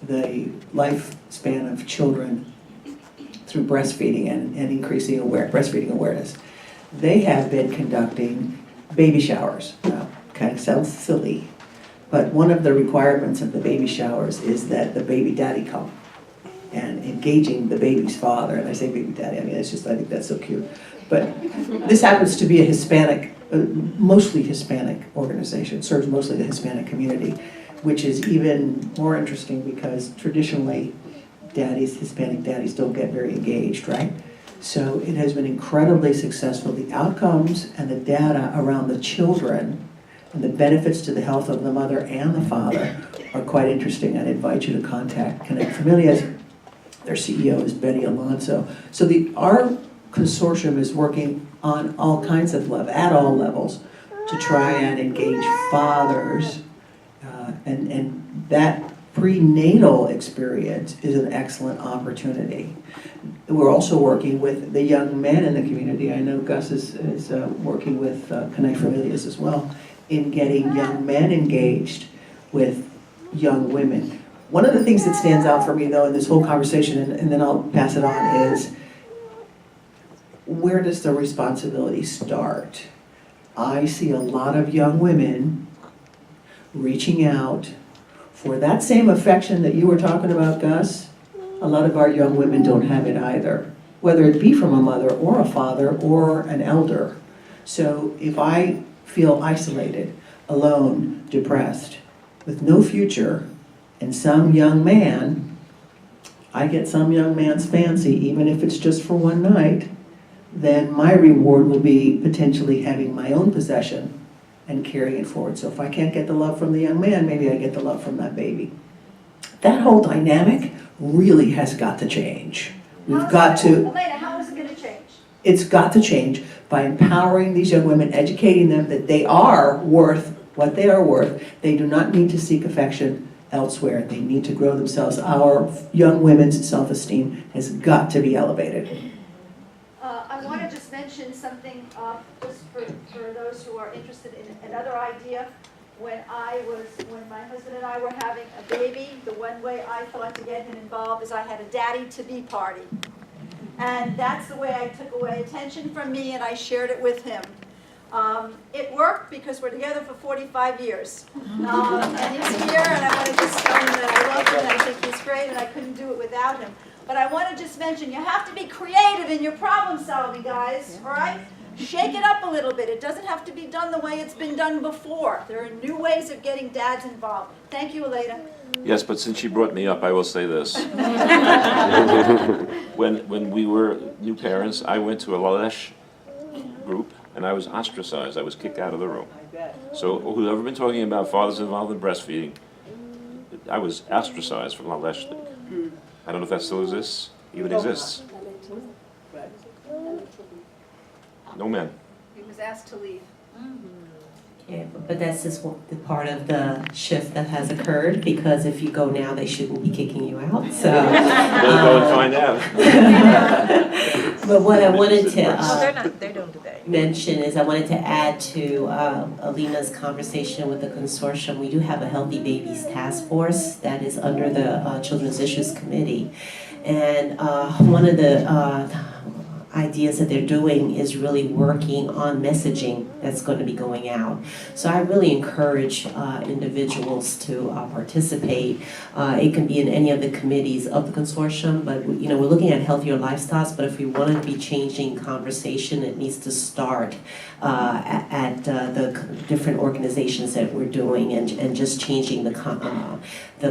the lifespan of children through breastfeeding and increasing breastfeeding awareness. They have been conducting baby showers. Now, kind of sounds silly, but one of the requirements of the baby showers is that the baby daddy come and engaging the baby's father. And I say baby daddy, I mean, it's just, I think that's so cute. But this happens to be a Hispanic, mostly Hispanic organization, serves mostly the Hispanic community, which is even more interesting because traditionally Hispanic daddies don't get very engaged, right? So it has been incredibly successful. The outcomes and the data around the children and the benefits to the health of the mother and the father are quite interesting. I'd invite you to contact Connect Familias. Their CEO is Betty Alonso. So our consortium is working on all kinds of at all levels, to try and engage fathers, and that prenatal experience is an excellent opportunity. We're also working with the young men in the community. I know Gus is working with Connect Familias as well in getting young men engaged with young women. One of the things that stands out for me though in this whole conversation, and then I'll pass it on, is where does the responsibility start? I see a lot of young women reaching out for that same affection that you were talking about, Gus. A lot of our young women don't have it either, whether it be from a mother or a father or an elder. So if I feel isolated, alone, depressed, with no future, and some young man, I get some young man's fancy, even if it's just for one night, then my reward will be potentially having my own possession and carrying it forward. So if I can't get the love from the young man, maybe I get the love from that baby. That whole dynamic really has got to change. We've got to... Elena, how is it going to change? It's got to change by empowering these young women, educating them that they are worth what they are worth. They do not need to seek affection elsewhere. They need to grow themselves. Our young women's self-esteem has got to be elevated. I want to just mention something just for those who are interested in another idea. When my husband and I were having a baby, the one way I thought to get him involved is I had a daddy-to-be party. And that's the way I took away attention from me and I shared it with him. It worked because we're together for 45 years. And he's here and I want to just tell him that I love him and I think he's great and I couldn't do it without him. But I want to just mention, you have to be creative in your problem solving, guys, all right? Shake it up a little bit. It doesn't have to be done the way it's been done before. There are new ways of getting dads involved. Thank you, Elena. Yes, but since you brought me up, I will say this. When we were new parents, I went to a Lalesh group, and I was ostracized. I was kicked out of the room. So whoever been talking about fathers involved in breastfeeding, I was ostracized from Lalesh. I don't know if that still exists, even exists. No men. He was asked to leave. Yeah, but that's just the part of the shift that has occurred, because if you go now, they shouldn't be kicking you out. So Better go and find out. But what I wanted to they don't do that. mention is I wanted to add to Alina's conversation with the consortium. We do have a Healthy Babies Task Force that is under the Children's Issues Committee. And one of the ideas that they're doing is really working on messaging that's going to be going out. So I really encourage individuals to participate. It can be in any of the committees of the consortium, but you know, we're looking at healthier lifestyles, but if we want to be changing conversation, it needs to start at the different organizations that we're doing, and just changing the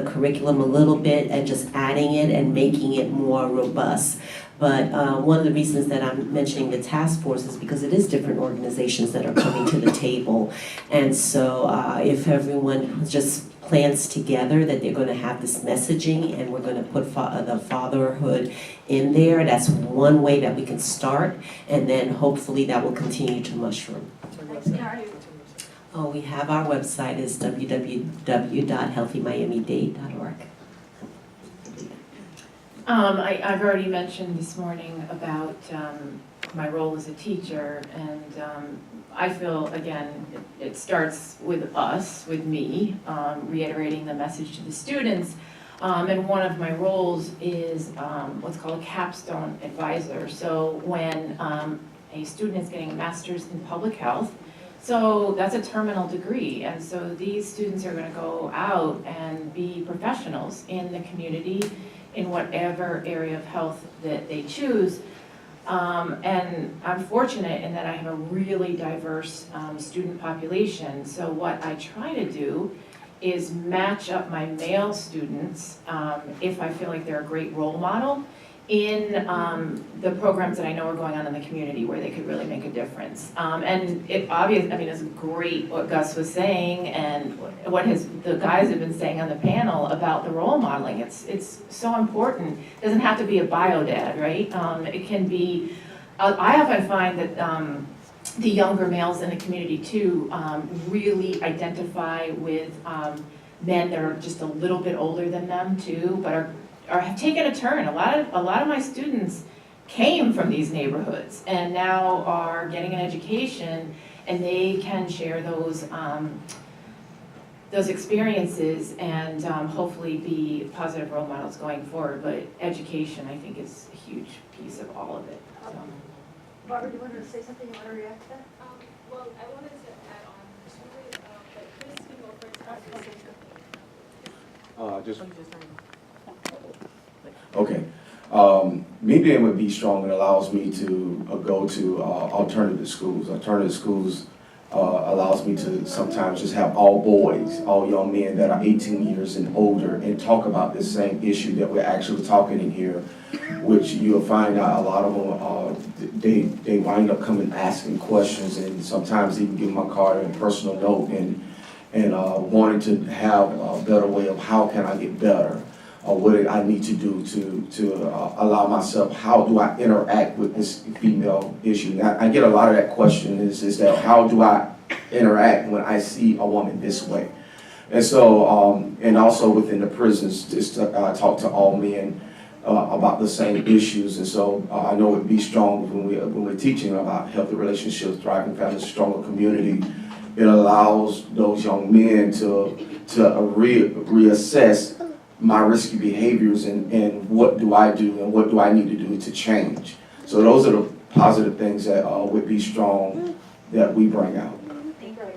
curriculum a little bit and just adding it and making it more robust. But one of the reasons that I'm mentioning the task force is because it is different organizations that are coming to the table. And so if everyone just plans together that they're going to have this messaging and we're going to put the fatherhood in there, that's one way that we can start. And then hopefully that will continue to mushroom. Oh, we have our website is www.healthymiamidade.org. I've already mentioned this morning about my role as a teacher, and I feel, again, it starts with us, with me, reiterating the message to the students. And one of my roles is what's called a capstone advisor. So when a student is getting a master's in public health, so that's a terminal degree, and so these students are going to go out and be professionals in the community in whatever area of health that they choose. And I'm fortunate in that I have a really diverse student population. So what I try to do is match up my male students, if I feel like they're a great role model, in the programs that I know are going on in the community where they could really make a difference. And it obvious, I mean, it's great what Gus was saying and what the guys have been saying on the panel about the role modeling. It's so important. It doesn't have to be a bio dad, right? It can be, I often find that the younger males in the community too really identify with men that are just a little bit older than them too, but have taken a turn. A lot of my students came from these neighborhoods and now are getting an education, and they can share those experiences and hopefully be positive role models going forward. But education, I think, is a huge piece of all of it. So. Barbara, do you want to say something? You want to react to that? Well, I wanted to add on, but Chris can go first. Okay. Me being with Be Strong, it allows me to go to alternative schools. Alternative schools allows me to sometimes just have all boys, all young men that are 18 years and older, and talk about this same issue that we're actually talking in here, which you'll find out a lot of them, they wind up coming asking questions, and sometimes even give my card and personal note, and wanting to have a better way of how can I get better, or what do I need to do to allow myself, how do I interact with this female issue? Now, I get a lot of that question is that how do I interact when I see a woman this way? And so, and also within the prisons, just talk to all men about the same issues. And so I know it Be Strong, when we're teaching about healthy relationships, thriving families, stronger community, it allows those young men to reassess my risky behaviors and what do I do and what do I need to do to change. So those are the positive things that with Be Strong that we bring out. Great.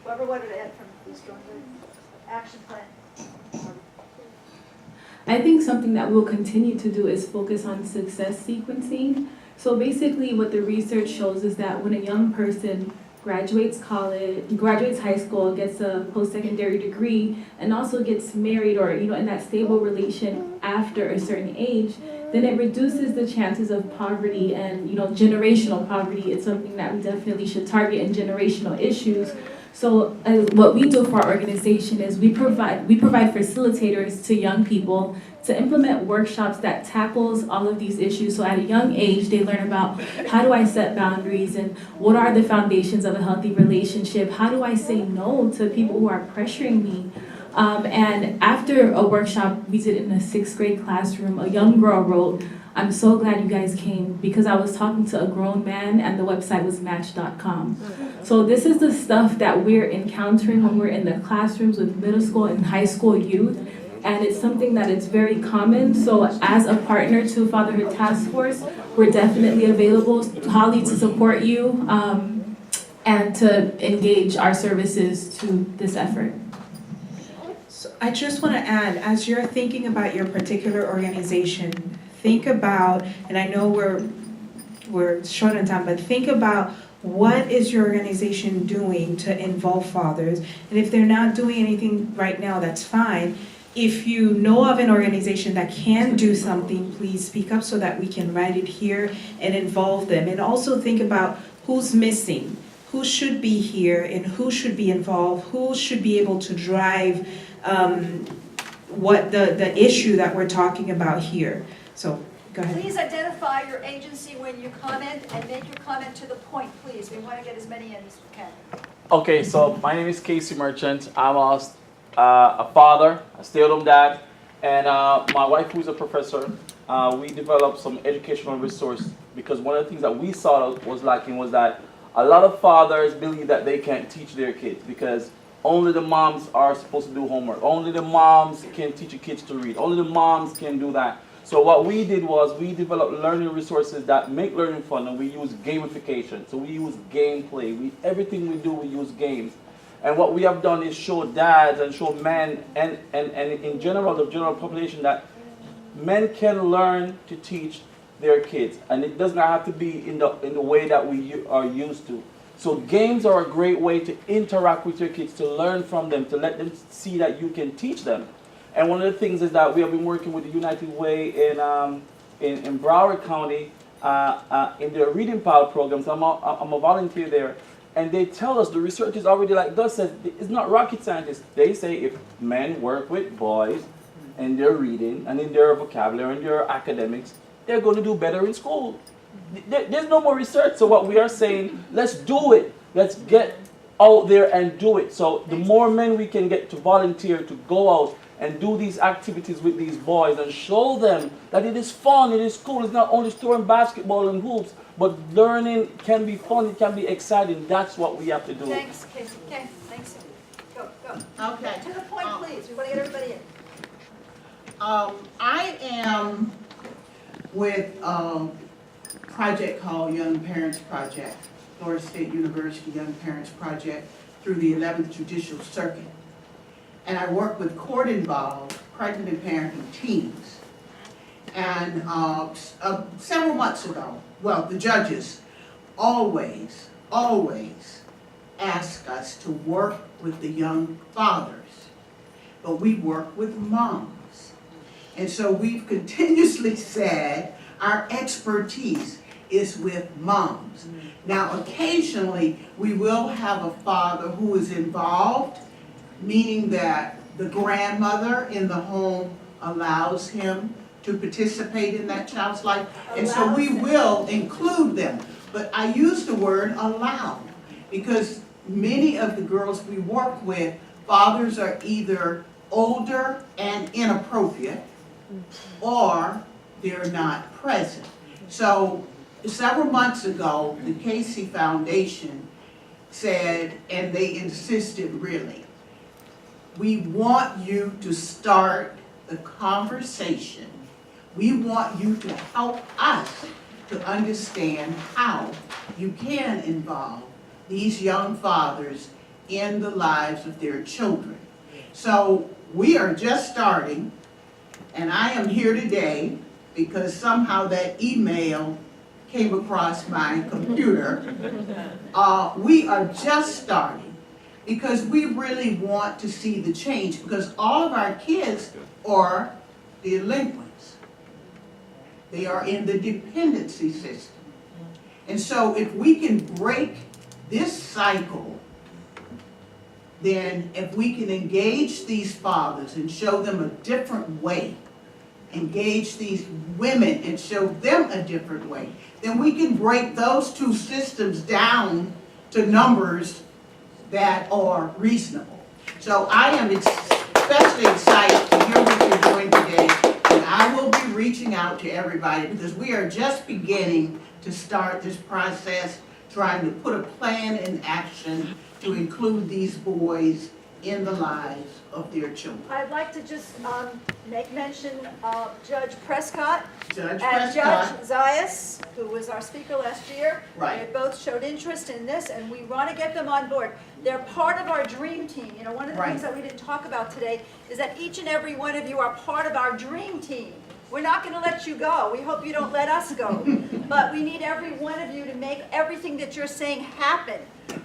Whoever wanted to add from Be Strong, action plan. I think something that we'll continue to do is focus on success sequencing. So basically what the research shows is that when a young person graduates high school, gets a post-secondary degree, and also gets married or in that stable relation after a certain age, then it reduces the chances of poverty and generational poverty. It's something that we definitely should target in generational issues. So what we do for our organization is we provide facilitators to young people to implement workshops that tackles all of these issues. So at a young age, they learn about how do I set boundaries and what are the foundations of a healthy relationship? How do I say no to people who are pressuring me? And after a workshop we did in a 6th grade classroom, a young girl wrote, "I'm so glad you guys came because I was talking to a grown man and the website was Match.com." So this is the stuff that we're encountering when we're in the classrooms with middle school and high school youth. And it's something that is very common. So as a partner to Fatherhood Task Force, we're definitely available, Holly, to support you and to engage our services to this effort. So I just want to add, as you're thinking about your particular organization, think about, and I know we're short on time, but think about what is your organization doing to involve fathers. And if they're not doing anything right now, that's fine. If you know of an organization that can do something, please speak up so that we can write it here and involve them. And also think about who's missing, who should be here, and who should be involved, who should be able to drive what the issue that we're talking about here. So go ahead. Please identify your agency when you comment and make your comment to the point, please. We want to get as many in as we can. Okay, so my name is Casey Merchant. I'm a father, a stay-at-home dad, and my wife, who's a professor, we developed some educational resource because one of the things that we saw was lacking was that a lot of fathers believe that they can't teach their kids because only the moms are supposed to do homework. Only the moms can teach the kids to read. Only the moms can do that. So what we did was we developed learning resources that make learning fun, and we use gamification. So we use gameplay. Everything we do, we use games. And what we have done is show dads and show men and in general, the general population, that men can learn to teach their kids. And it does not have to be in the way that we are used to. So games are a great way to interact with your kids, to learn from them, to let them see that you can teach them. And one of the things is that we have been working with the United Way in Broward County in their Reading Pal programs. I'm a volunteer there. And they tell us, the research is already, like Gus said, it's not rocket scientists. They say if men work with boys in their reading and in their vocabulary and their academics, they're going to do better in school. There's no more research. So what we are saying, let's do it. Let's get out there and do it. So the more men we can get to volunteer, to go out and do these activities with these boys and show them that it is fun, it is cool. It's not only throwing basketball and hoops, but learning can be fun, it can be exciting. That's what we have to do. Thanks, Casey. Okay, thanks. Go. Okay. To the point, please. We want to get everybody in. I am with a project called Young Parents Project, Florida State University Young Parents Project, through the 11th Judicial Circuit. And I work with court-involved pregnant and parenting teams. And several months ago, well, the judges always ask us to work with the young fathers, but we work with moms. And so we've continuously said our expertise is with moms. Now, occasionally, we will have a father who is involved, meaning that the grandmother in the home allows him to participate in that child's life. And so we will include them. But I use the word allow because many of the girls we work with, fathers are either older and inappropriate or they're not present. So several months ago, the Casey Foundation said, and they insisted really, we want you to start the conversation. We want you to help us to understand how you can involve these young fathers in the lives of their children. So we are just starting, and I am here today because somehow that email came across my computer. We are just starting because we really want to see the change because all of our kids are delinquents. They are in the dependency system. And so if we can break this cycle, then if we can engage these fathers and show them a different way, engage these women and show them a different way, then we can break those two systems down to numbers that are reasonable. So I am especially excited to hear what you're doing today, and I will be reaching out to everybody because we are just beginning to start this process, trying to put a plan in action to include these boys in the lives of their children. I'd like to just make mention of Judge Prescott Judge and Prescott. Judge Zayas, who was our speaker last year. Right. They both showed interest in this, and we want to get them on board. They're part of our dream team. You know, one of the things that we didn't talk about today is that each and every one of you are part of our dream team. We're not going to let you go. We hope you don't let us go. But we need every one of you to make everything that you're saying happen.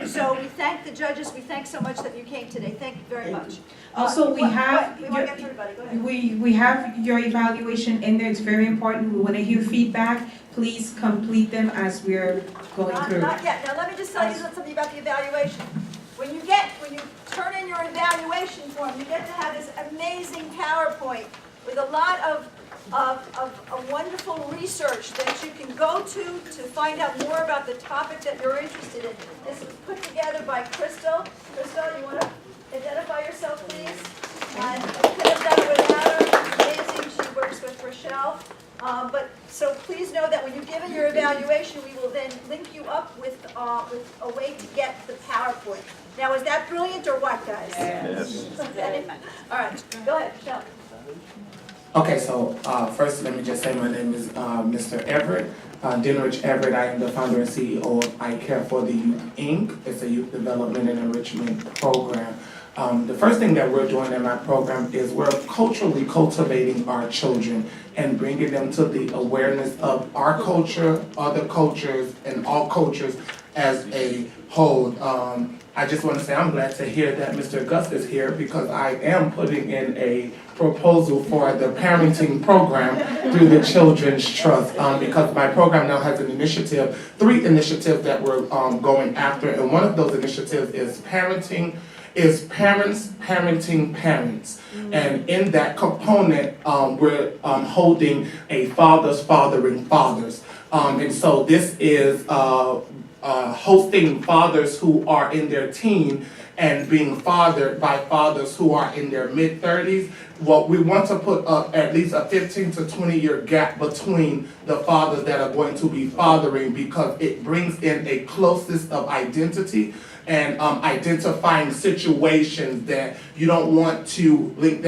So we thank the judges. We thank so much that you came today. Thank you very much. Also, we have, We want to get to everybody. Go ahead. we have your evaluation in there. It's very important. We want to hear feedback. Please complete them as we're going through. Not yet. Now, let me just tell you something about the evaluation. When you turn in your evaluation form, you get to have this amazing PowerPoint with a lot of wonderful research that you can go to find out more about the topic that you're interested in. This was put together by Crystal. Crystal, you want to identify yourself, please? And I could have done it without her. She's amazing. She works with Rochelle. But, so please know that when you're given your evaluation, we will then link you up with a way to get the PowerPoint. Now, is that brilliant or what, guys? Yes. Okay. All right, go ahead, Michelle. Okay, so first let me just say my name is Mr. Everett, Dinrich Everett. I am the founder and CEO of I Care for the Youth, Inc. It's a youth development and enrichment program. The first thing that we're doing in my program is we're culturally cultivating our children and bringing them to the awareness of our culture, other cultures, and all cultures as a whole. I just want to say I'm glad to hear that Mr. Gus is here because I am putting in a proposal for the parenting program through the Children's Trust because my program now has an initiative, 3 initiatives that we're going after, and one of those initiatives is parents parenting parents. And in that component, we're holding a fathers fathering fathers. And so this is hosting fathers who are in their teen and being fathered by fathers who are in their mid-30s. Well, we want to put up at least a 15 to 20-year gap between the fathers that are going to be fathering because it brings in a closeness of identity and identifying situations that you don't want to link them